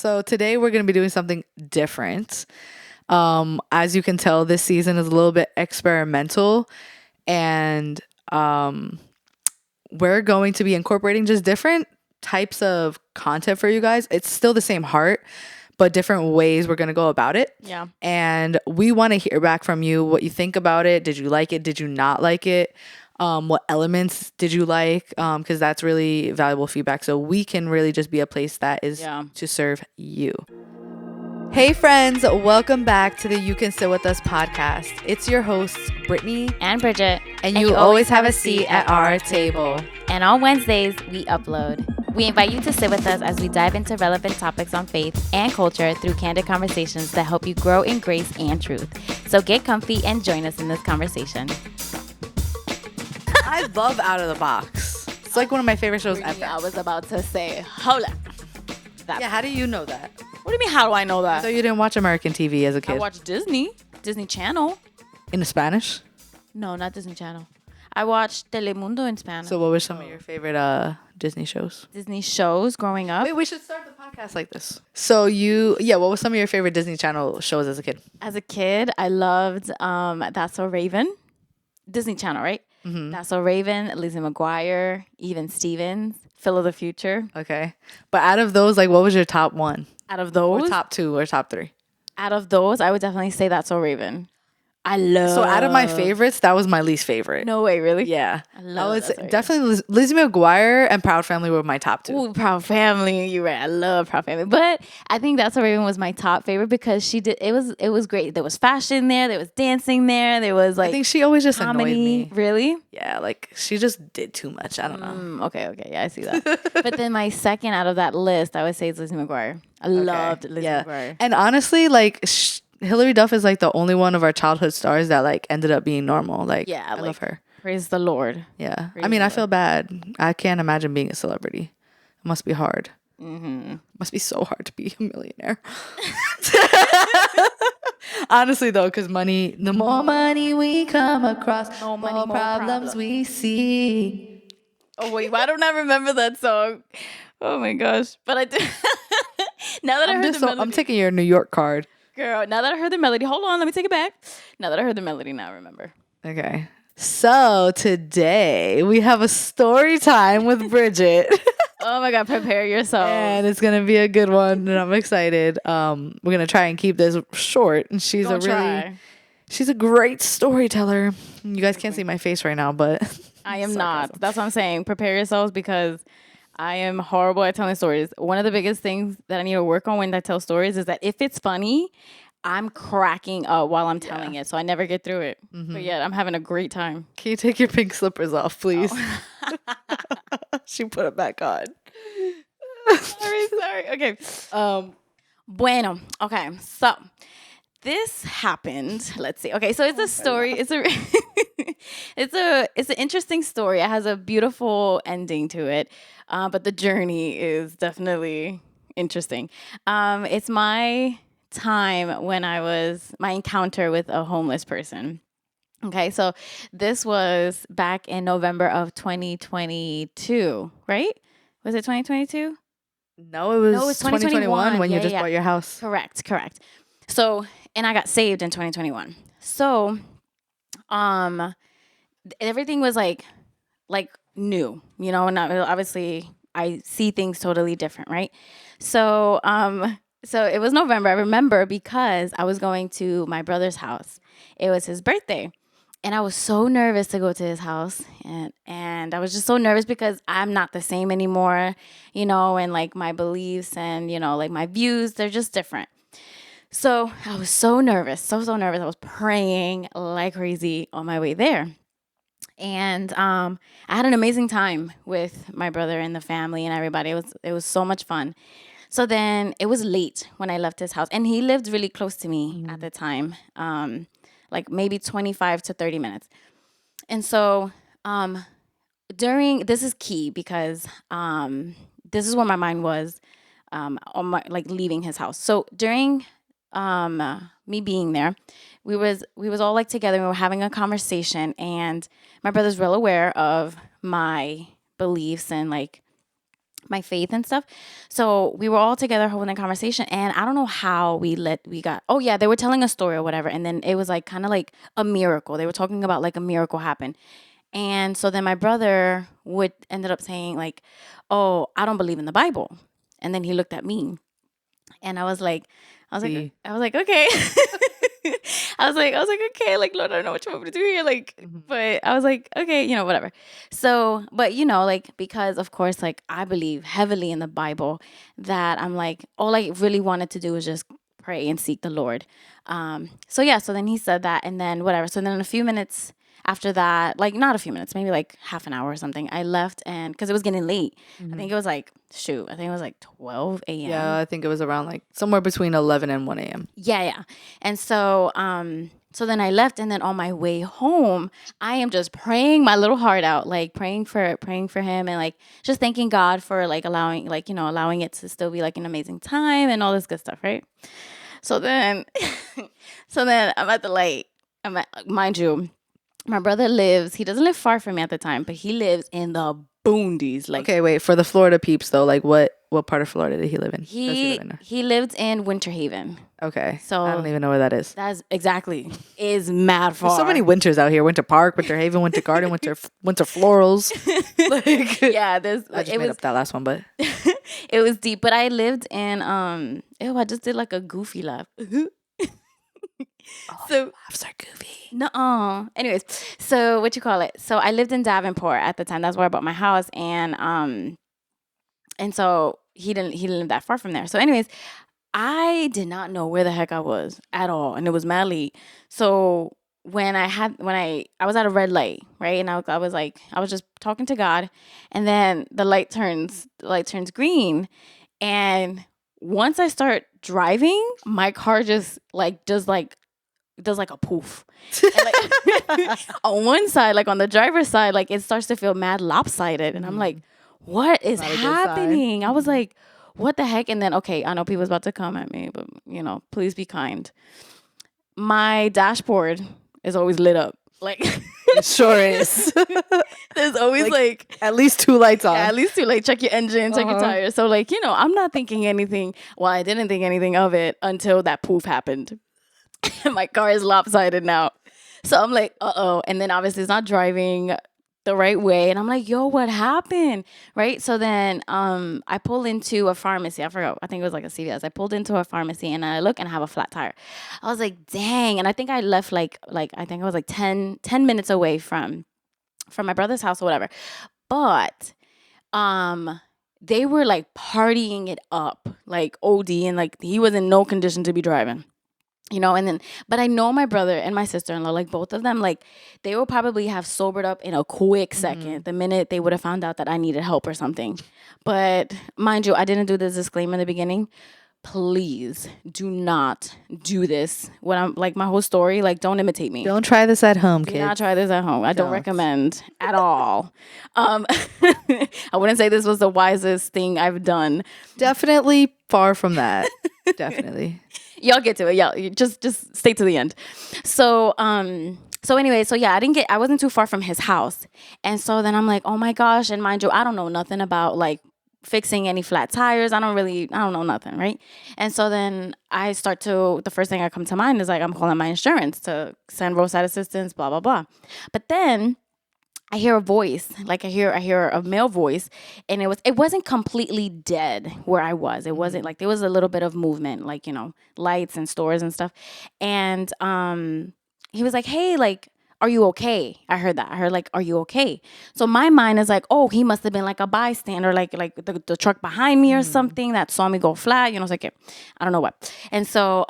So today we're going to be doing something different. As you can tell, this season is a little bit experimental, and we're going to be incorporating just different types of content for you guys. It's still the same heart, but different ways we're going to go about it. Yeah. And we want to hear back from you what you think about it. Did you like it? Did you not like it? What elements did you like? Because that's really valuable feedback. So we can really just be a place that is to serve you. Hey friends, welcome back to the You Can Sit With Us podcast. It's your hosts, Brittany and Briggett. And you always have a seat at our table. And on Wednesdays, we upload. We invite you to sit with us as we dive into relevant topics on faith and culture through candid conversations that help you grow in grace and truth. So get comfy and join us in this conversation. I love Out of the Box. It's like one of my favorite shows ever. I was about to say, hold up. Yeah, how do you know that? What do you mean, how do I know that? So you didn't watch American TV as a kid? I watched Disney Channel. In Spanish? No, not Disney Channel. I watched Telemundo in Spanish. So what were some of your favorite Disney shows? Disney shows growing up? Wait, we should start the podcast like this. So what was some of your favorite Disney Channel shows as a kid? As a kid, I loved That's So Raven. Disney Channel, right? Mm-hmm. That's So Raven, Lizzie McGuire, Even Stevens, Phil of the Future. Okay. But out of those, like, what was your top one? Out of those? Or top two or top three? Out of those, I would definitely say That's So Raven. So out of my favorites, that was my least favorite. No way, really? Yeah. I would say definitely Lizzie McGuire and Proud Family were my top two. Ooh, Proud Family. You're right. I love Proud Family. But I think That's So Raven was my top favorite because it was great. There was fashion there. There was dancing there. There was like, I think she always just comedy. Annoyed me. Really? Yeah, like she just did too much. I don't know. Okay. Yeah, I see that. But then my second out of that list, I would say is Lizzie McGuire. I loved Lizzie McGuire. And honestly, like Hilary Duff is like the only one of our childhood stars that like ended up being normal. Like, yeah, I love her. Praise the Lord. Yeah. I feel bad. I can't imagine being a celebrity. It must be hard. Mm-hmm. It must be so hard to be a millionaire. Honestly, though, because money, the more money we come across, more problems we see. Oh, wait, why don't I remember that song? Oh, my gosh. But I do. Now that I heard the melody. I'm taking your New York card. Girl, now that I heard the melody, hold on, let me take it back. Now that I heard the melody, now I remember. Okay. So today we have a story time with Briggett. Oh my God, prepare yourself. And it's going to be a good one, and I'm excited. We're going to try and keep this short. And she's a great storyteller. You guys can't see my face right now, but I am not. That's what I'm saying. Prepare yourselves because I am horrible at telling stories. One of the biggest things that I need to work on when I tell stories is that if it's funny, I'm cracking up while I'm telling it. So I never get through it. Mm-hmm. But yeah, I'm having a great time. Can you take your pink slippers off, please? Oh. She put it back on. Sorry. Okay. Bueno. Okay. So this happened. Let's see. Okay. So it's a story. It's an interesting story. It has a beautiful ending to it. But the journey is definitely interesting. It's my time when my encounter with a homeless person. Okay, so this was back in November of 2022, right? Was it 2022? No, it was 2021 when you just bought your house. Correct. So, and I got saved in 2021. So, everything was like new, and obviously I see things totally different, right? So it was November. I remember because I was going to my brother's house. It was his birthday, and I was so nervous to go to his house, and I was just so nervous because I'm not the same anymore, and like my beliefs and like my views, they're just different. So I was so nervous, so nervous. I was praying like crazy on my way there. And I had an amazing time with my brother and the family and everybody. It was so much fun. So then it was late when I left his house. And he lived really close to me at the time, like maybe 25 to 30 minutes. And so this is key because this is where my mind was on my leaving his house. So during me being there, we was all like together and we were having a conversation, and my brother's real aware of my beliefs and like my faith and stuff. So we were all together holding a conversation, and I don't know how we got, oh yeah, they were telling a story or whatever. And then it was like kind of like a miracle. They were talking about like a miracle happened. And so then my brother ended up saying like, oh, I don't believe in the Bible. And then he looked at me, and I was like, okay. I was like, okay, like, Lord, I don't know what you want me to do here. Like, but I was like, okay, whatever. So, but, like, because of course, like, I believe heavily in the Bible, that I'm like, all I really wanted to do was just pray and seek the Lord. So yeah, so then he said that, and then whatever. So then in a few minutes after that, like not a few minutes, maybe like half an hour or something, I left, and because it was getting late. I think it was like, I think it was like 12 a.m. Yeah, I think it was around like somewhere between 11 and 1 a.m. Yeah. And so, so then I left, and then on my way home, I am just praying my little heart out, like praying for him, and like just thanking God for like allowing it to still be like an amazing time and all this good stuff, right? So then, I'm at the light. Mind you, my brother he doesn't live far from me at the time, but he lives in the boondies. Like, okay, wait, for the Florida peeps though, like what part of Florida did he live in? He lived in Winter Haven. Okay. So I don't even know where that is. That's exactly is mad far. There's so many winters out here. Winter Park, Winter Haven, Winter Garden, Winter Florals. Like, yeah, I just made up that last one, but it was deep. But I lived in I just did like a goofy laugh. So laughs are goofy. No. Anyways, so what you call it? So I lived in Davenport at the time. That's where I bought my house, and so he didn't live that far from there. So anyways, I did not know where the heck I was at all, and it was mad late. So when I was at a red light, right, and I was just talking to God, and then the light turns green, and once I start driving, my car just like does like a poof. And like, on one side, like on the driver's side, like it starts to feel mad lopsided, and I'm like, what is happening? I was like, what the heck? And then, okay, I know people's about to come at me, but please be kind. My dashboard is always lit up. Like, it sure is. There's always like at least 2 lights on. Yeah, at least 2. Like, check your engine, check your tires. So like, I'm not thinking anything. Well, I didn't think anything of it until that poof happened. My car is lopsided now. So I'm like, uh-oh. And then obviously it's not driving the right way. And I'm like, yo, what happened? Right? So then I pull into a pharmacy. I forgot. I think it was like a CVS. I pulled into a pharmacy, and I look and I have a flat tire. I was like, dang. And I think I left like I think I was like 10 minutes away from my brother's house or whatever. But they were like partying it up, like OD, and like he was in no condition to be driving. And then, but I know my brother and my sister-in-law, like both of them, like they will probably have sobered up in a quick second the minute they would have found out that I needed help or something. But mind you, I didn't do this disclaimer in the beginning. Please do not do this. When I'm like my whole story, like don't imitate me. Don't try this at home, kids. Do not try this at home. I don't recommend at all. I wouldn't say this was the wisest thing I've done. Definitely far from that. Definitely. Y'all get to it. Y'all just stay to the end. So anyway, so yeah, I wasn't too far from his house. And so then I'm like, oh my gosh. And mind you, I don't know nothing about like fixing any flat tires. I don't know nothing, right? And so then the first thing that comes to mind is like, I'm calling my insurance to send roadside assistance, blah, blah, blah. But then I hear a voice, like I hear a male voice, and it wasn't completely dead where I was. It wasn't like there was a little bit of movement, like, lights and stores and stuff. And he was like, hey, like, are you okay? I heard that. I heard like, are you okay? So my mind is like, oh, he must have been like a bystander, like the truck behind me or something that saw me go flat. It's like, I don't know what. And so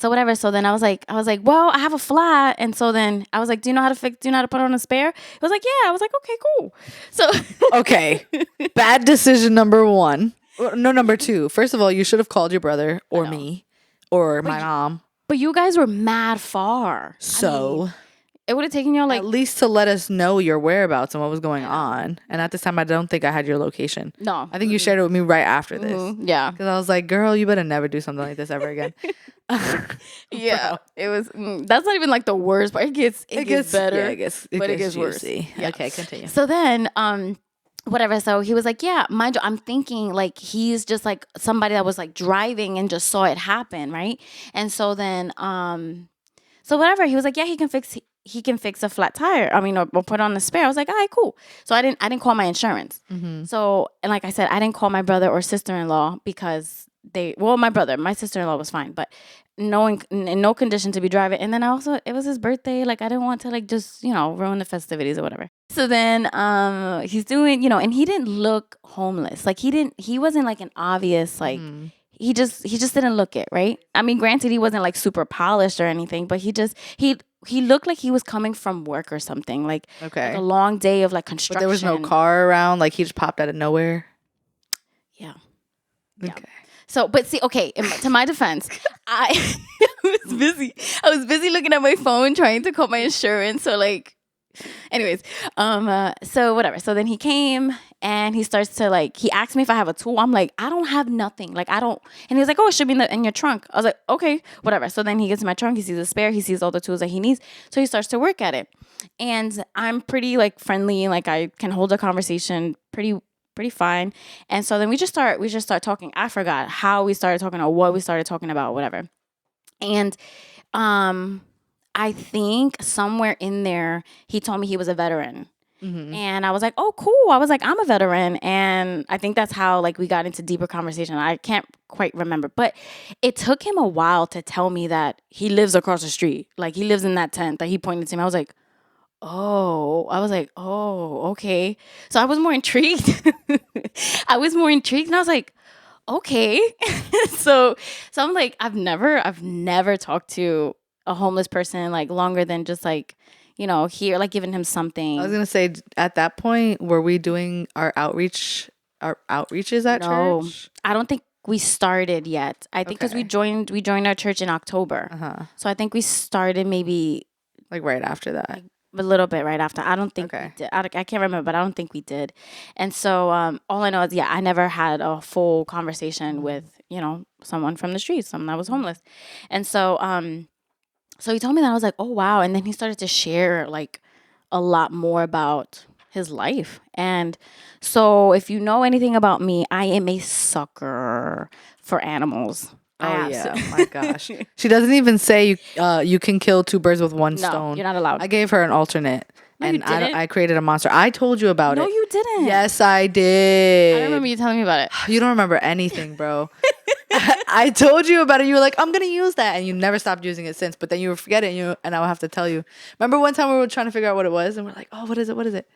whatever. So then I was like, well, I have a flat. And so then I was like, do you know how to put on a spare? He was like, yeah. I was like, okay, cool. So okay. Bad decision number 1. No, number 2. First of all, you should have called your brother or me or my mom. But you guys were mad far. So I mean, it would have taken you like at least to let us know your whereabouts and what was going on. And at this time, I don't think I had your location. No. I think you shared it with me right after this. Yeah. Because I was like, girl, you better never do something like this ever again. Yeah. It was, that's not even like the worst part. It gets better. Yeah, it gets but it gets worse. Yeah. Okay, continue. So then, whatever. So he was like, yeah, mind you, I'm thinking like he's just like somebody that was like driving and just saw it happen, right? And so then, so whatever. He was like, yeah, he can fix a flat tire. I mean, or put on a spare. I was like, all right, cool. So I didn't call my insurance. So, and like I said, I didn't call my brother or sister-in-law because my sister-in-law was fine, but knowing in no condition to be driving. And then it was his birthday. Like I didn't want to like just, ruin the festivities or whatever. So then, he's doing, and he didn't look homeless. Like he wasn't like an obvious, like, he just didn't look it, right? I mean, granted, he wasn't like super polished or anything, but he looked like he was coming from work or something, like a long day of like construction. But there was no car around, like he just popped out of nowhere. Yeah. Okay. Yeah. So, but see, okay, to my defense, I was busy. I was busy looking at my phone trying to call my insurance. So like, anyways, so whatever. So then he came and he starts to like, he asked me if I have a tool. I'm like, I don't have nothing. Like, I don't. And he was like, oh, it should be in your trunk. I was like, okay, whatever. So then he gets in my trunk. He sees a spare. He sees all the tools that he needs. So he starts to work at it. And I'm pretty like friendly. Like I can hold a conversation pretty fine. And so then we just start talking. I forgot how we started talking or what we started talking about, whatever. And, I think somewhere in there, he told me he was a veteran. And I was like, oh, cool. I was like, I'm a veteran. And I think that's how like we got into deeper conversation. I can't quite remember. But it took him a while to tell me that he lives across the street. Like he lives in that tent that he pointed to me. I was like, okay. So I was more intrigued. And I was like, okay. so I'm like, I've never talked to a homeless person like longer than just like, here, like giving him something. I was gonna say, at that point, were we doing our outreaches at church? I don't think we started yet. I think because we joined our church in October. So I think we started maybe like right after that. Like, a little bit right after. I don't think we did. I can't remember, but I don't think we did. And so all I know is, I never had a full conversation with, someone from the streets, someone that was homeless. And so so he told me that. I was like, oh, wow. And then he started to share like a lot more about his life. And so if you know anything about me, I am a sucker for animals. Oh, yeah. My gosh. She doesn't even say you can kill two birds with one stone. You're not allowed. I gave her an alternate. No, and you didn't. I created a monster. I told you about it. No, you didn't. Yes, I did. I remember you telling me about it. You don't remember anything, bro. I told you about it. You were like, I'm going to use that. And you never stopped using it since. But then you would forget it and I would have to tell you. Remember one time we were trying to figure out what it was? And we're like, oh, what is it? What is it?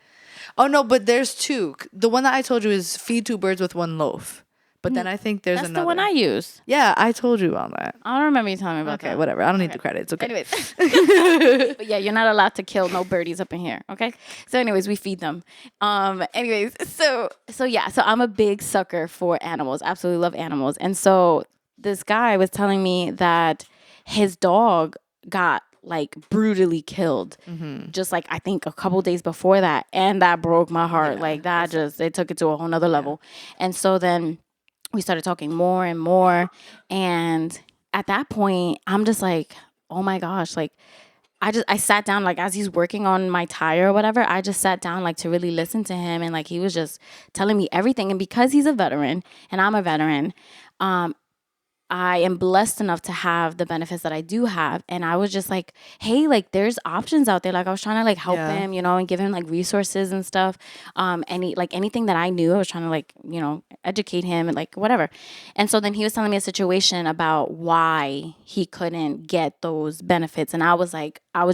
Oh, no, but there's two. The one that I told you is feed two birds with one loaf. But then I think there's That's another. the one I use. Yeah, I told you about that. I don't remember you telling me about that. Okay, whatever. I don't need the credit. It's okay. Anyways. But yeah, you're not allowed to kill no birdies up in here. Okay. So anyways, we feed them. Anyways, so I'm a big sucker for animals. Absolutely love animals. And so this guy was telling me that his dog got like brutally killed just like I think a couple days before that. And that broke my heart. Like that it took it to a whole nother level. And so then we started talking more and more. And at that point, I'm just like, oh my gosh, like I sat down, like as he's working on my tire or whatever, I just sat down like to really listen to him. And like he was just telling me everything. And because he's a veteran and I'm a veteran, I am blessed enough to have the benefits that I do have. And I was just like, hey, like there's options out there. Like I was trying to like help him, and give him like resources and stuff. Anything that I knew, I was trying to like, educate him and like whatever. And so then he was telling me a situation about why he couldn't get those benefits. And I was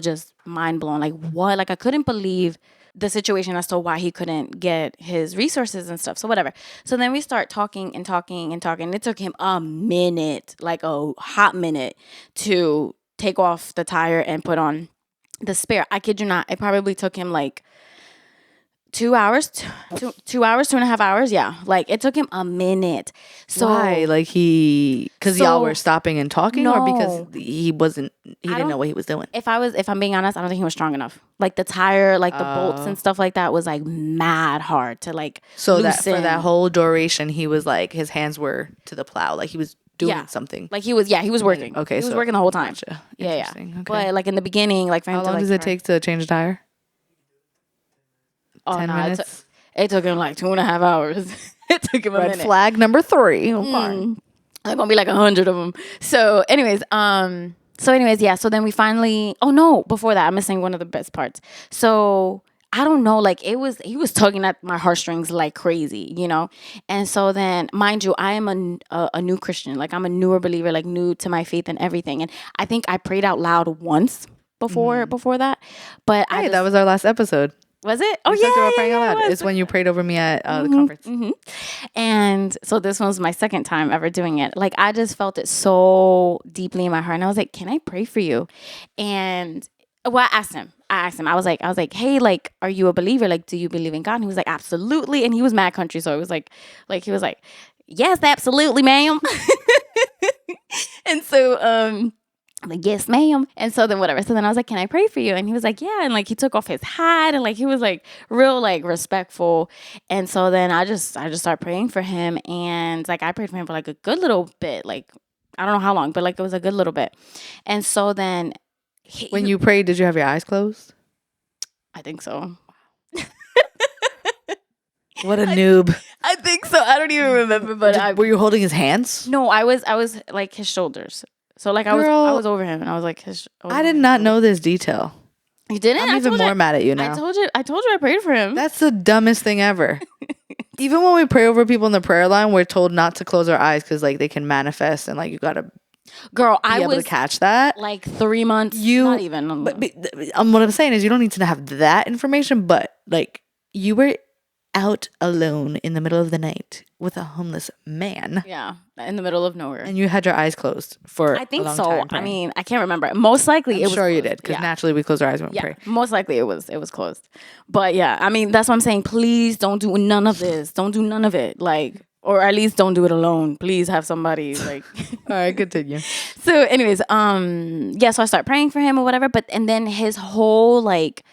just mind blown. Like what? Like I couldn't believe the situation as to why he couldn't get his resources and stuff. So whatever. So then we start talking and talking and talking. It took him a minute, like a hot minute, to take off the tire and put on the spare. I kid you not. It probably took him like 2 hours, 2.5 hours. Yeah. Like it took him a minute. So why? Like because y'all were stopping and talking, no, or because he didn't know what he was doing? If I'm being honest, I don't think he was strong enough. Like the tire, like the bolts and stuff like that was like mad hard to like loosen. That for that whole duration, he was like, his hands were to the plow. Like he was doing something. Like he was working. Okay. He was working the whole time. Gotcha. Yeah. Okay. But like in the beginning, like for him how long does it take to change a tire? 10 minutes? It took him like 2.5 hours. It took him a Red minute. flag number 3. Oh, fine. Like gonna be like 100 of them. So anyways, yeah. So then we finally. Oh no! Before that, I'm missing one of the best parts. So I don't know. Like he was tugging at my heartstrings like crazy, you know. And so then, mind you, I am a new Christian. Like I'm a newer believer, like new to my faith and everything. And I think I prayed out loud once before that. But Hey, that was our last episode. Was it? Oh We talked about praying out yeah, loud. It's when you prayed over me at the conference. And so this was my second time ever doing it. Like I just felt it so deeply in my heart, and I was like, "Can I pray for you?" And well, I asked him. I was like, "Hey, like, are you a believer? Like, do you believe in God?" And he was like, "Absolutely." And he was mad country, so it was like he was like, "Yes, absolutely, ma'am." And so I'm like, "Yes, ma'am." And so then whatever. So then I was like, "Can I pray for you?" And he was like, "Yeah." And like he took off his hat and like he was like real like respectful. And so then I just started praying for him, and like I prayed for him for like a good little bit. Like I don't know how long, but like it was a good little bit. And so then When you prayed, did you have your eyes closed? I think so. What a noob. I think so. I don't even remember, but Were you holding his hands? No, I was like his shoulders. So like I was over him, and I was like his. I did not know this detail. You didn't? I'm even more mad at you now. I told you I prayed for him. That's the dumbest thing ever. Even when we pray over people in the prayer line, we're told not to close our eyes because like they can manifest, and like you gotta I be able was to catch that. like 3 months. Not even. But what I'm saying is you don't need to have that information, but like you were out alone in the middle of the night with a homeless man. Yeah, in the middle of nowhere. And you had your eyes closed for I think a long so. time I mean, I can't remember. Most likely I'm was sure you closed. did because naturally we close our eyes when we pray. Most likely it was closed. But yeah, I mean, that's what I'm saying. Please don't do none of this. Don't do none of it. Like, or at least don't do it alone. Please have somebody like. All right, continue. So anyways, so I start praying for him or whatever. And then his whole like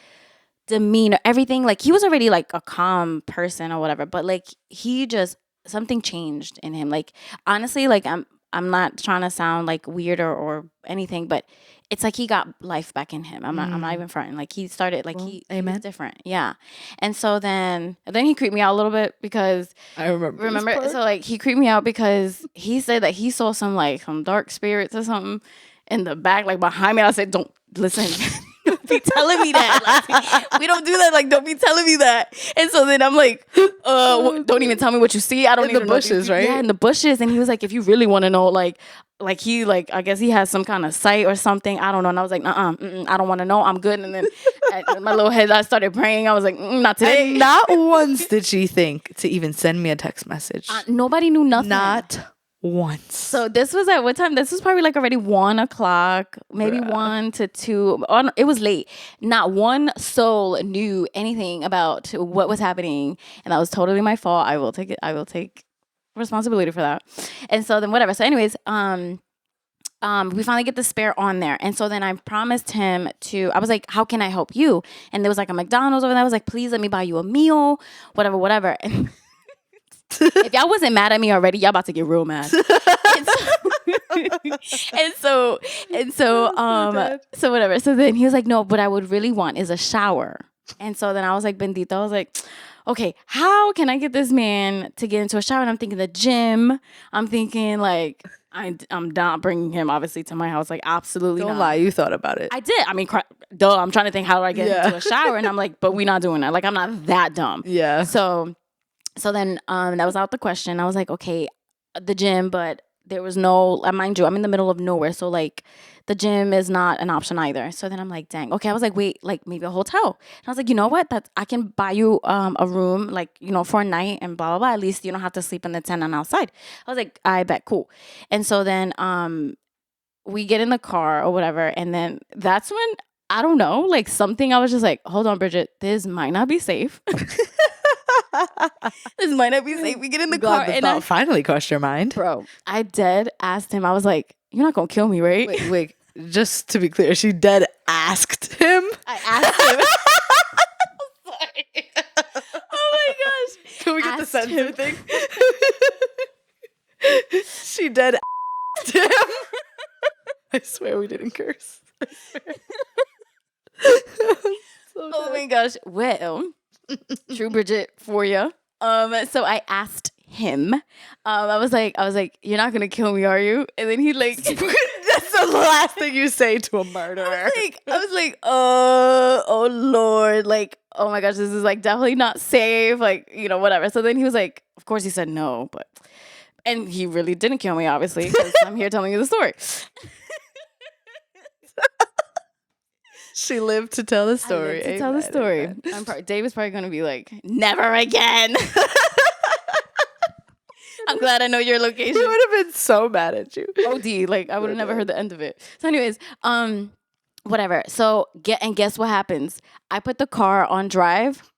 demeanor, everything, like he was already like a calm person or whatever, but like he just something changed in him. Like honestly, like I'm not trying to sound like weird or anything, but it's like he got life back in him. I'm not even fronting. Like he started like he was different. Yeah. And so then he creeped me out a little bit because I remember so like he creeped me out because he said that he saw some dark spirits or something in the back, like behind me. I said, "Don't listen." Don't be telling me that. Like, we don't do that. Like, don't be telling me that. And so then I'm like, don't even tell me what you see. I don't even know. In the bushes, right? Yeah, in the bushes. And he was like, if you really want to know, like he, like, I guess he has some kind of sight or something. I don't know. And I was like, I don't want to know. I'm good. And then my little head, I started praying. I was like, not today. And not once did she think to even send me a text message. Nobody knew nothing. Not once. So this was at what time? This was probably like already 1 o'clock, maybe 1 to 2. It was late. Not one soul knew anything about what was happening, and that was totally my fault. I will take it. I will take responsibility for that. And so then whatever. So anyways, we finally get the spare on there, and so then I promised him to. I was like, "How can I help you?" And there was like a McDonald's over there. I was like, "Please let me buy you a meal, whatever." And if y'all wasn't mad at me already, y'all about to get real mad. So whatever. So then he was like, "No, what I would really want is a shower." And so then I was like, "Bendito," I was like, "Okay, how can I get this man to get into a shower?" And I'm thinking the gym. I'm thinking like I'm not bringing him obviously to my house. Like absolutely Don't not. lie, you thought about it. I did. I mean, I'm trying to think how do I get him into a shower, and I'm like, but we not doing that. Like I'm not that dumb. Yeah. So then that was out the question. I was like, okay, the gym, but there was no, mind you, I'm in the middle of nowhere. So like the gym is not an option either. So then I'm like, dang. Okay, I was like, wait, like maybe a hotel. And I was like, you know what? I can buy you a room, like, for a night and blah, blah, blah. At least you don't have to sleep in the tent and outside. I was like, I bet, cool. And so then we get in the car or whatever. And then that's when, I don't know, like something, I was just like, hold on, Bridget, this might not be safe. This might not be safe. We get in the car and I finally crossed your mind. Bro, I dead asked him. I was like, you're not going to kill me, right? Wait. Just to be clear, she dead asked him? I asked him. Sorry. Oh my gosh. Can we get the censor thing? She dead asked him. I swear we didn't curse. Oh my gosh. Well, True Bridget for you. So I asked him. I was like, you're not gonna kill me, are you? And then he like, That's the last thing you say to a murderer. I was like, oh Lord, like, oh my gosh, this is like definitely not safe, like, whatever. So then he was like, of course he said no, and he really didn't kill me, obviously, because I'm here telling you the story. She lived to tell the story. To tell the story. Dave is probably gonna be like, never again. I'm glad I know your location. He would have been so mad at you. OD, like I would have never heard the end of it. So, anyways, whatever. So guess what happens? I put the car on drive.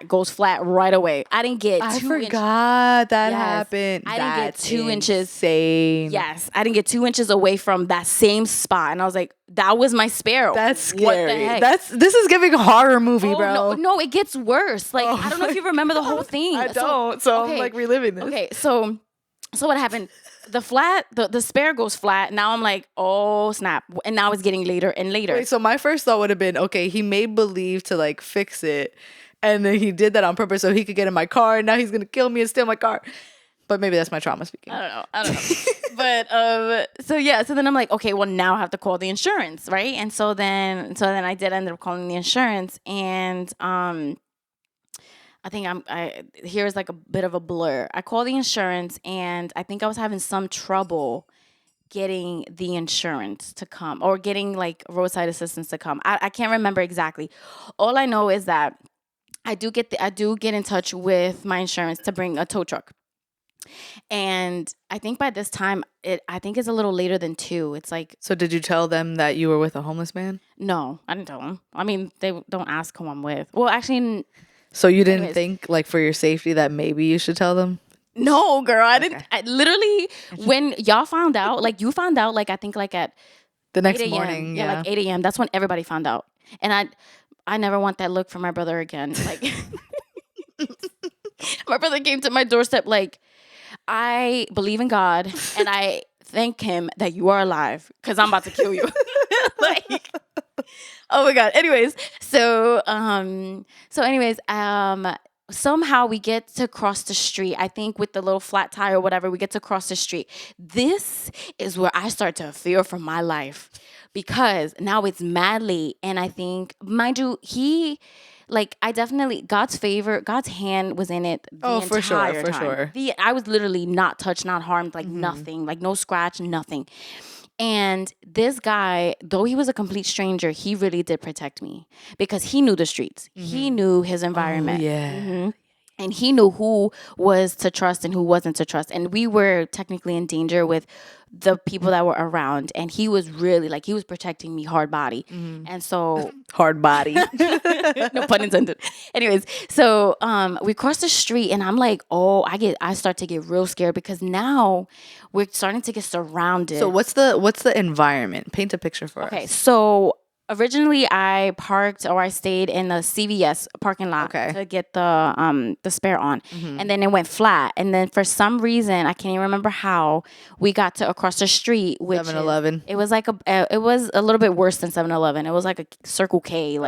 Goes flat right away. I didn't get 2 inches. I forgot that happened. I didn't get 2 inches. Same. Yes, I didn't get 2 inches away from that same spot, and I was like, "That was my Sparrow." That's scary. What the heck? This is giving a horror movie, bro. No, it gets worse. Like I don't know if you remember the whole thing. I don't. So I'm like reliving this. Okay, so what happened? The spare goes flat. Now I'm like, oh snap! And now it's getting later and later. Wait, so my first thought would have been, okay, he made believe to like fix it, and then he did that on purpose so he could get in my car, and now he's gonna kill me and steal my car. But maybe that's my trauma speaking. I don't know. But so then I'm like, okay, well now I have to call the insurance, right? And so then I did end up calling the insurance, and I think here's like a bit of a blur. I called the insurance, and I think I was having some trouble getting the insurance to come, or getting like roadside assistance to come. I can't remember exactly. All I know is that I do get in touch with my insurance to bring a tow truck. And I think by this time, I think it's a little later than 2. It's like. So did you tell them that you were with a homeless man? No, I didn't tell them. I mean, they don't ask who I'm with. Well, actually. So you didn't think, like, for your safety that maybe you should tell them? No, girl, I didn't. I literally, when y'all found out, like you found out, like I think like at the next morning, yeah, like 8 a.m. That's when everybody found out, and I never want that look from my brother again. Like my brother came to my doorstep like, I believe in God, and I thank Him that you are alive because I'm about to kill you. Like. Oh my God. Anyways, somehow we get to cross the street. I think with the little flat tire or whatever, we get to cross the street. This is where I start to fear for my life because now it's mad late. And I think, mind you, God's hand was in it the entire time. For sure. I was literally not touched, not harmed, like nothing, like no scratch, nothing. And this guy, though he was a complete stranger, he really did protect me because he knew the streets. He knew his environment. Oh, yeah. And he knew who was to trust and who wasn't to trust. And we were technically in danger with the people that were around. And he was really he was protecting me hard body. And so. Hard body. No pun intended. Anyways, so we crossed the street and I'm like, I start to get real scared because now we're starting to get surrounded. So what's the environment? Paint a picture for us. Okay, so originally I stayed in the CVS parking lot to get the spare on. And then it went flat. And then for some reason, I can't even remember how, we got to across the street, which 7-Eleven. It was like it was a little bit worse than 7-Eleven. It was like a Circle K. It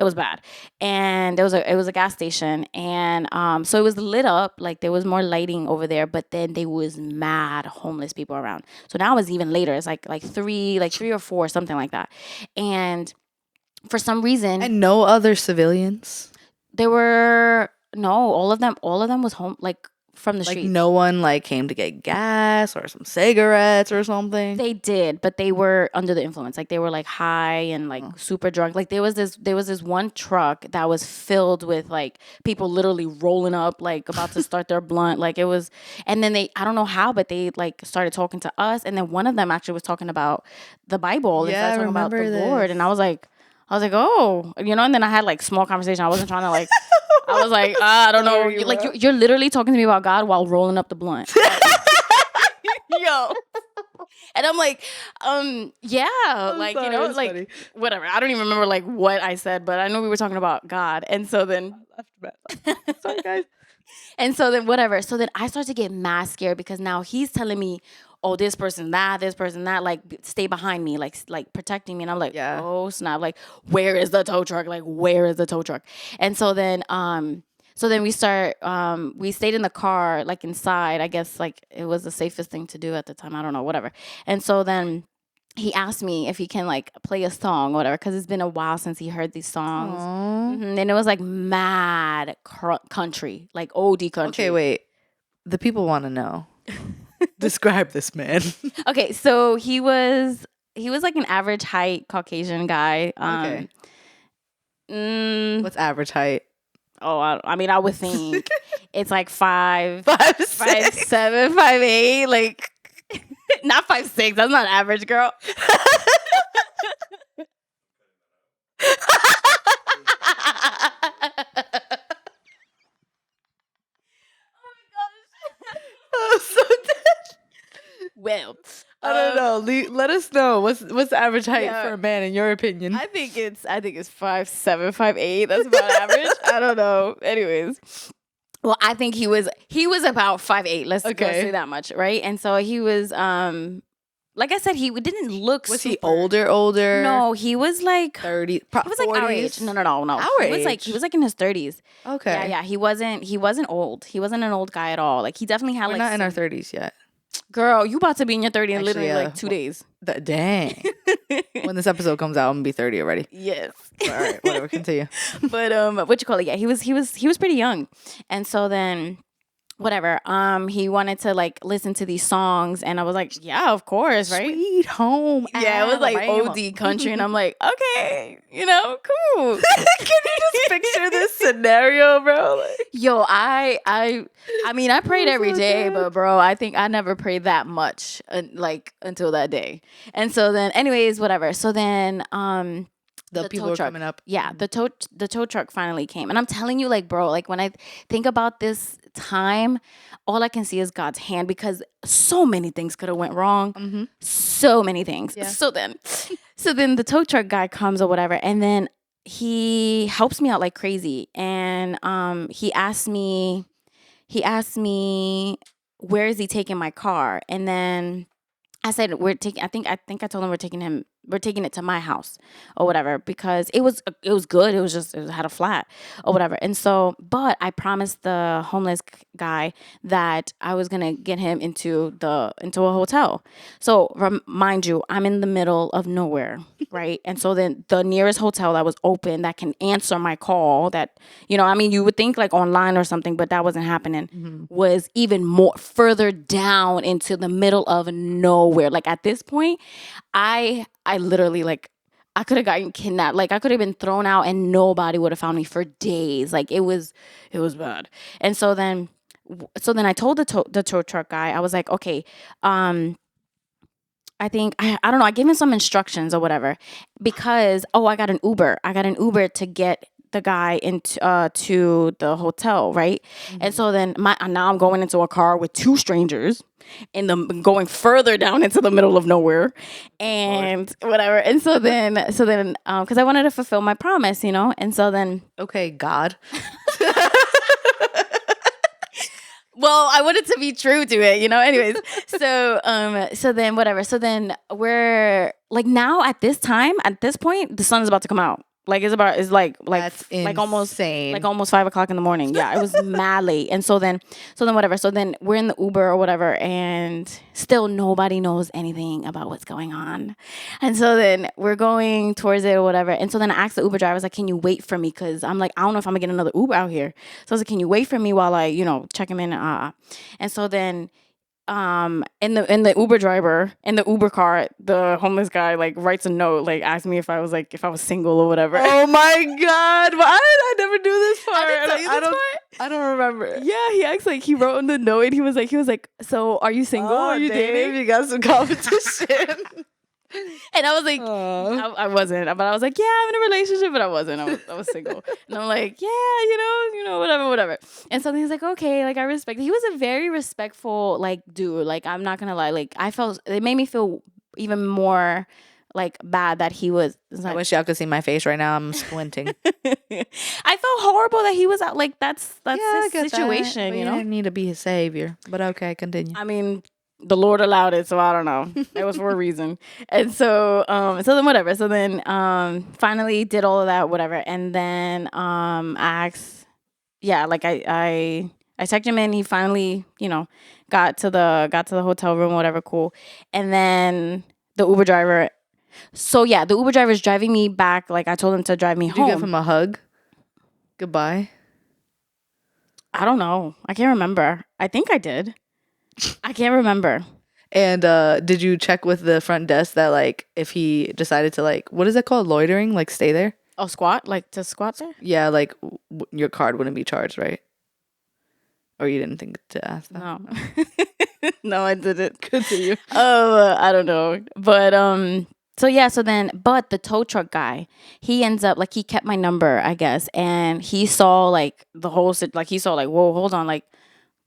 was bad. And it was a gas station. And so it was lit up, like there was more lighting over there, but then there was mad homeless people around. So now it's even later. It's like 3 or 4, something like that. And for some reason, and no other civilians. There were all of them was home, like from the street. Like no one came to get gas or some cigarettes or something. They did, but they were under the influence. Like they were high and super drunk. Like there was this one truck that was filled with people literally rolling up, about to start their blunt. Like it was, and then I don't know how, but they started talking to us. And then one of them actually was talking about the Bible. Yeah, and talking about the this. Lord. And I was like, oh, and then I had small conversation. I wasn't trying to I was like, I don't know. You're literally talking to me about God while rolling up the blunt. Yo. And I'm like, yeah, funny. Whatever. I don't even remember what I said, but I know we were talking about God. And so then, sorry guys. And so then whatever. So then I start to get mad scared because now he's telling me oh, this person that, like stay behind me, like protecting me. And I'm like, Yeah. oh snap, like where is the tow truck? Like where is the tow truck? And so then we stayed in the car, like inside. I guess like it was the safest thing to do at the time. I don't know, whatever. And so then he asked me if he can like play a song or whatever, because it's been a while since he heard these songs. And it was like mad country, like OD country. Okay, wait. The people want to know. Describe this man. Okay, so he was like an average height Caucasian guy. Okay. What's average height? Oh, I mean, I would think it's like 5'7", 5'8", like not 5'6". That's not average, girl. I'm so dead. Well, I don't know. Let us know what's the average height for a man in your opinion. I think it's 5'7", 5'8". That's about average. I don't know. Anyways, well, I think he was about 5'8". Let's say that much, right? And so he was like I said, he didn't look. Was he older? No, he was like 30. He was like 40s? our age. No. Our age? He was like in his 30s. Okay. Yeah. He wasn't old. He wasn't an old guy at all. Like he definitely had We're not in our 30s yet. Girl, you about to be in your 30s in Actually, literally like 2 days. Dang. When this episode comes out, I'm gonna be 30 already. Yes. All right, whatever. Continue. But what you call it? Yeah, he was pretty young, and so then. Whatever. He wanted to like listen to these songs, and I was like, yeah, of course, right? Sweet home. Yeah, it was like OD country, and I'm like, okay, cool. Can you just picture this scenario, bro? Like, yo, I mean, I prayed every day, but bro, I think I never prayed that much, like until that day. And so then, anyways, whatever. So then, the people are coming up. Yeah, the tow truck finally came, and I'm telling you, like, bro, like when I think about this time, all I can see is God's hand, because so many things could have went wrong. So many things. Yeah. So then the tow truck guy comes or whatever, and then he helps me out like crazy, and he asked me where is he taking my car, and then I said I think I told him we're taking it to my house or whatever, because it was good. It had a flat or whatever. And so, but I promised the homeless guy that I was going to get him into a hotel. So mind you, I'm in the middle of nowhere, right? And so then the nearest hotel that was open that can answer my call, that, I mean, you would think like online or something, but that wasn't happening, was even more further down into the middle of nowhere. Like at this point, I literally, like, I could have gotten kidnapped. Like, I could have been thrown out and nobody would have found me for days. Like, it was bad. And so then I told the tow truck guy, I was like, okay, I think, I don't know, I gave him some instructions or whatever, because, I got an Uber to get the guy into to the hotel, right? And so then now I'm going into a car with two strangers and going further down into the middle of nowhere and whatever. And so then because I wanted to fulfill my promise, and so then okay, God. well, I wanted to be true to it, anyways. So then whatever. So then we're like, now at this point, the sun is about to come out. Like it's like almost insane. Like almost 5 o'clock in the morning. Yeah, it was mad late. And so then whatever. So then we're in the Uber or whatever, and still nobody knows anything about what's going on. And so then we're going towards it or whatever. And so then I asked the Uber driver, I was like, "Can you wait for me?" Because I'm like, I don't know if I'm gonna get another Uber out here. So I was like, "Can you wait for me while I check him in?" And so then. In the Uber driver, in the Uber car, the homeless guy like writes a note, like asked me if I was single or whatever. Oh my God, why did I never do this part? I didn't tell you this part? I don't remember. Yeah, he acts like he wrote in the note, and he was like, so are you single? Are you dating? You got some competition. And I was like, I wasn't, but I was like, yeah, I'm in a relationship, but I wasn't. I was single. And I'm like, yeah, whatever. And so he's like, okay, like I respect. He was a very respectful like dude. Like I'm not gonna lie, like it made me feel even more like bad that he was. I wish y'all could see my face right now. I'm squinting. I felt horrible that he was out. Like that's his situation. That. You didn't need to be his savior, but okay, continue. I mean, the Lord allowed it, so I don't know. It was for a reason. And so so then whatever. So then finally did all of that, whatever. And then I asked, yeah, like I checked him in. He finally, got to the hotel room, whatever, cool. And then the Uber driver. So yeah, the Uber driver is driving me back. Like I told him to drive me Did home. you give him a hug? Goodbye. I don't know. I can't remember. I think I did. I can't remember. And did you check with the front desk that like if he decided to like what is it called, loitering, like stay there? Oh, squat, like to squat there? Yeah, like your card wouldn't be charged, right? Or you didn't think to ask that? No. No, I didn't. Good to you. I don't know. But but the tow truck guy, he ends up like he kept my number, I guess, and he saw like the whole like he saw like, whoa, hold on, like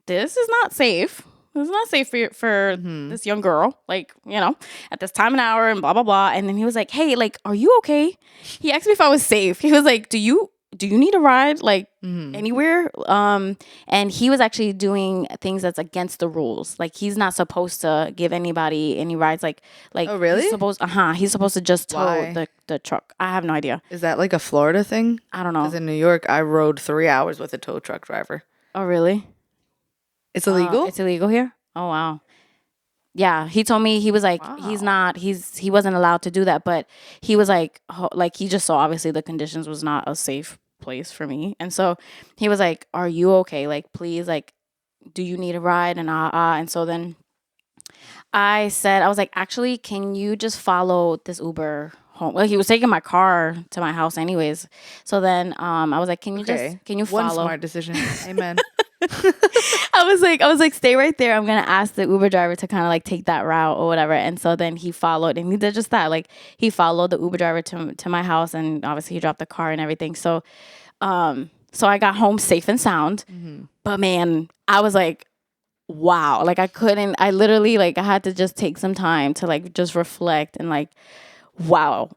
this is not safe. This is not safe for this young girl, like, at this time and hour and blah, blah, blah. And then he was like, hey, like, are you okay? He asked me if I was safe. He was like, do you need a ride, like, anywhere? And he was actually doing things that's against the rules. Like, he's not supposed to give anybody any rides. Like, oh, really? He's supposed to just tow Why? the truck. I have no idea. Is that like a Florida thing? I don't know. Because in New York, I rode 3 hours with a tow truck driver. Oh, really? It's illegal? It's illegal here? Oh, wow. Yeah, he told me, he was like, Wow. he wasn't allowed to do that, but he was like he just saw obviously the conditions was not a safe place for me. And so he was like, are you okay? Like, please, like, do you need a ride? And so then I was like, actually, can you just follow this Uber home? Well, he was taking my car to my house anyways. So then I was like, can you follow? One smart decision. Amen. I was like, stay right there. I'm gonna ask the Uber driver to kind of like take that route or whatever. And so then he followed, and he did just that. Like he followed the Uber driver to my house, and obviously he dropped the car and everything. So, so I got home safe and sound. But man, I was like, wow. Like I literally like I had to just take some time to like just reflect and like. Wow.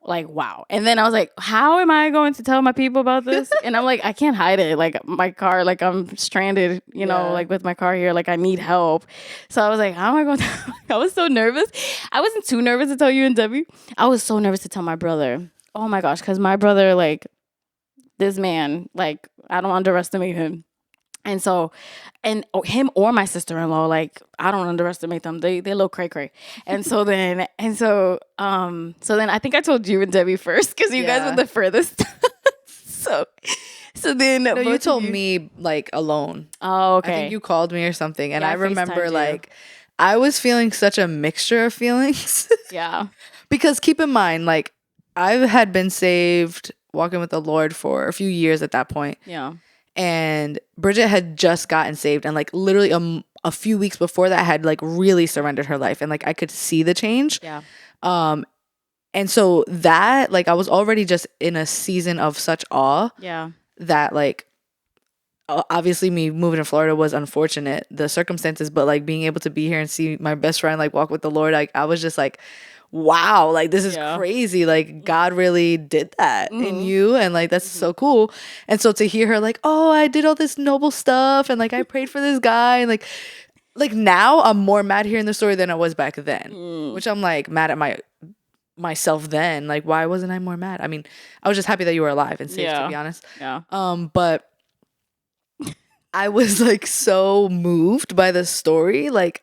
And then I was like, how am I going to tell my people about this? And I'm like, I can't hide it. Like my car, like I'm stranded, like with my car here, like I need help. So I was like, how am I going to I was so nervous. I wasn't too nervous to tell you and Debbie. I was so nervous to tell my brother. Oh my gosh. Cause my brother, like this man, like I don't underestimate him. And so, him or my sister-in-law, like I don't underestimate them. They a little cray cray. And so then I think I told you and Debbie first because you guys were the furthest. so then no, you told me like alone. Oh, okay. I think you called me or something, and I remember like I was feeling such a mixture of feelings. Yeah. Because keep in mind, like I had been saved, walking with the Lord for a few years at that point. Yeah. And Bridget had just gotten saved, and like literally a few weeks before that had like really surrendered her life, and like I could see the change. Yeah. And so that like I was already just in a season of such awe. Yeah. That like obviously me moving to Florida was unfortunate, the circumstances, but like being able to be here and see my best friend like walk with the Lord, like I was just like, wow, like this is crazy. Like God really did that in you, and like that's so cool. And so to hear her like, oh, I did all this noble stuff, and like I prayed for this guy, and like now I'm more mad hearing the story than I was back then, which I'm like mad at myself then. Like why wasn't I more mad? I mean, I was just happy that you were alive and safe, to be honest. Yeah. But I was like so moved by the story, like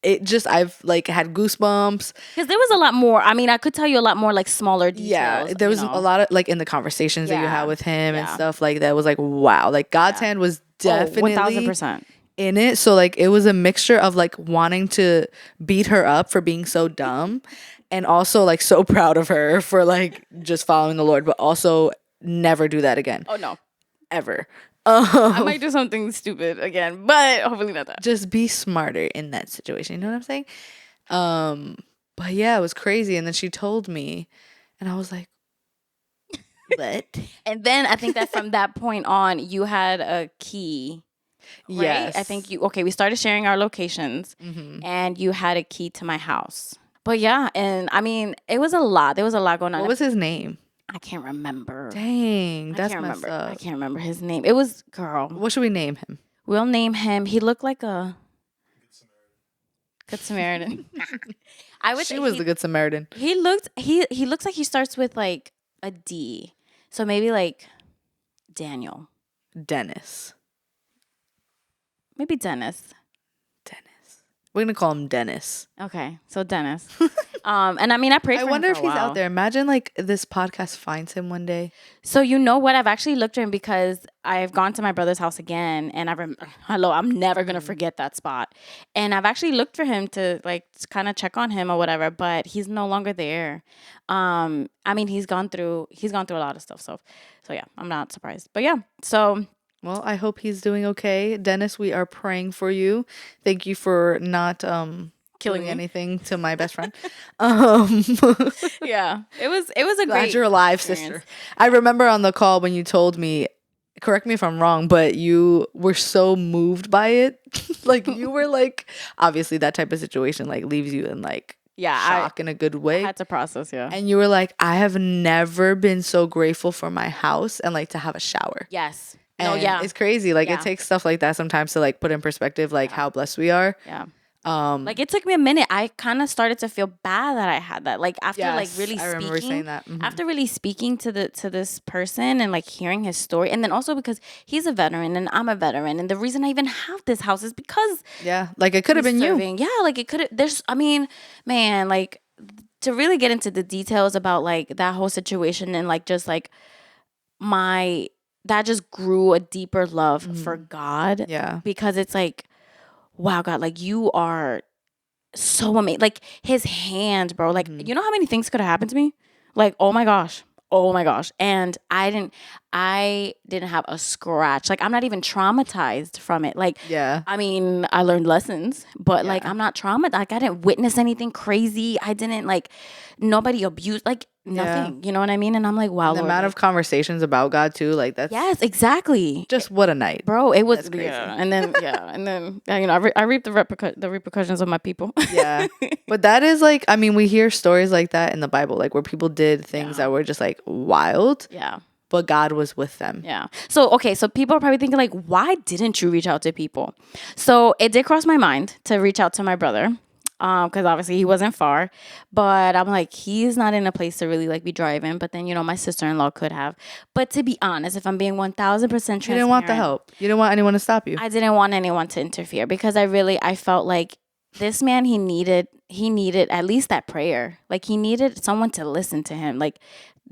I've like had goosebumps because there was a lot more. I mean, I could tell you a lot more like smaller details. Yeah, there was a lot of like in the conversations that you had with him and stuff like that was like, wow, like God's hand was definitely 1000% in it. So like it was a mixture of like wanting to beat her up for being so dumb, and also like so proud of her for like just following the Lord, but also never do that again. Oh no, ever. I might do something stupid again, but hopefully not that. Just be smarter in that situation. You know what I'm saying? But yeah, it was crazy. And then she told me, and I was like, what? And then I think that from that point on, you had a key. Right? Yes. I think we started sharing our locations, and you had a key to my house. But yeah, and I mean, it was a lot. There was a lot going on. What was his name? I can't remember. Dang, that's messed up. I can't remember his name. It was girl. What should we name him? We'll name him. He looked like a. Good Samaritan. She was the Good Samaritan. He looks like he starts with like a D. So maybe like Daniel. Dennis. Maybe Dennis. We're gonna call him Dennis. Okay, so Dennis. And I mean, I pray for him. I wonder if for a he's while. out there. Imagine like this podcast finds him one day. So you know what? I've actually looked for him because I've gone to my brother's house again, and I'm never gonna forget that spot. And I've actually looked for him to like kind of check on him or whatever, but he's no longer there. I mean, he's gone through a lot of stuff. So yeah, I'm not surprised. But yeah, so. Well, I hope he's doing okay. Dennis, we are praying for you. Thank you for not Killing doing me. anything to my best friend. Yeah, it was a Glad great you're alive, experience. sister. I remember on the call when you told me, correct me if I'm wrong, but you were so moved by it. Like you were like, obviously that type of situation like leaves you in like shock in a good way. I had to process, yeah. And you were like, I have never been so grateful for my house and like to have a shower. Yes. And no, yeah. it's crazy. Like Yeah. it takes stuff like that sometimes to like put in perspective like how blessed we are. Yeah. Like it took me a minute. I kind of started to feel bad that I had that. Like after like really I remember speaking, saying that. Mhm. after really speaking to this person and like hearing his story, and then also because he's a veteran and I'm a veteran, and the reason I even have this house is because Yeah, like it could have been you. serving. Yeah, like it could have. I mean, man, like to really get into the details about like that whole situation and like just like that just grew a deeper love for God. Yeah. Because it's like, wow, God, like you are so amazing. Like his hand, bro. Like, you know how many things could have happened to me? Like, oh my gosh. And I didn't have a scratch. Like I'm not even traumatized from it. Like, Yeah. I mean, I learned lessons, but like I'm not traumatized. Like I didn't witness anything crazy. I didn't like nobody abused, like nothing. You know what I mean? And I'm like, wow, The Lord, amount like, of conversations about God too, like that's yes, exactly. just what a night. Bro, it was That's crazy. and then you know, I reap the repercussions of my people. Yeah. But that is like, I mean, we hear stories like that in the Bible, like where people did things that were just like wild. Yeah. But God was with them. Yeah. So, okay. So people are probably thinking like, why didn't you reach out to people? So it did cross my mind to reach out to my brother. Because obviously he wasn't far, but I'm like, he's not in a place to really like be driving. But then, you know, my sister-in-law could have. But to be honest, if I'm being 1000% transparent, You didn't want the help. You didn't want anyone to stop you. I didn't want anyone to interfere because I felt like this man, he needed at least that prayer. Like he needed someone to listen to him. Like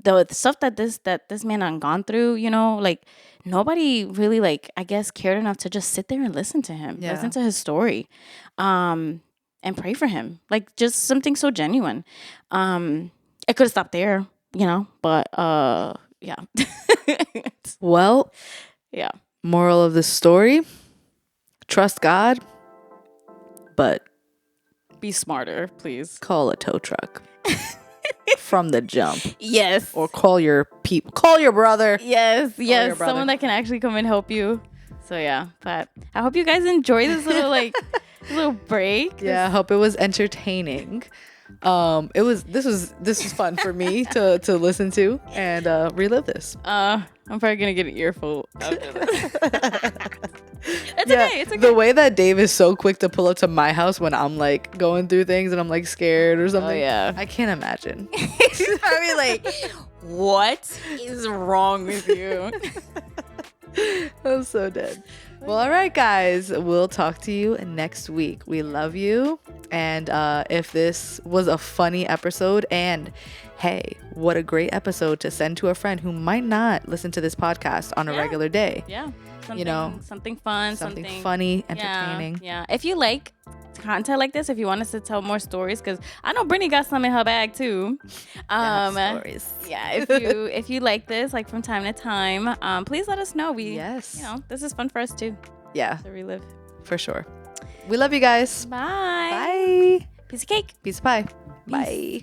the stuff that this man had gone through, you know, like nobody really like, I guess, cared enough to just sit there and listen to him, listen to his story, and pray for him. Like just something so genuine. It could have stopped there, you know, but yeah. Well, Yeah. moral of the story, trust God, but Be smarter, please. call a tow truck from the jump. Yes. Or call your brother. Yes, your brother. someone that can actually come and help you. So yeah, but I hope you guys enjoy this little like little break. Yeah, I hope it was entertaining. This was fun for me to listen to and relive this. I'm probably gonna get an earful after this. It's Yeah, okay. It's okay. the way that Dave is so quick to pull up to my house when I'm like going through things and I'm like scared or something. Oh yeah. I can't imagine. He's probably like, what is wrong with you? I'm so dead. Well, all right, guys. We'll talk to you next week. We love you. And if this was a funny episode, and hey, what a great episode to send to a friend who might not listen to this podcast on a regular day. Yeah. Something, You know, something fun, Something funny, Yeah, entertaining. yeah. If you like content like this, if you want us to tell more stories, because I know Brittany got some in her bag too. Stories. Yeah, if you like this, like from time to time, please let us know. Yes. You know, this is fun for us too Yeah, to relive. for sure. We love you guys. Bye. Bye. Piece of cake. Peace of pie. Peace. Bye.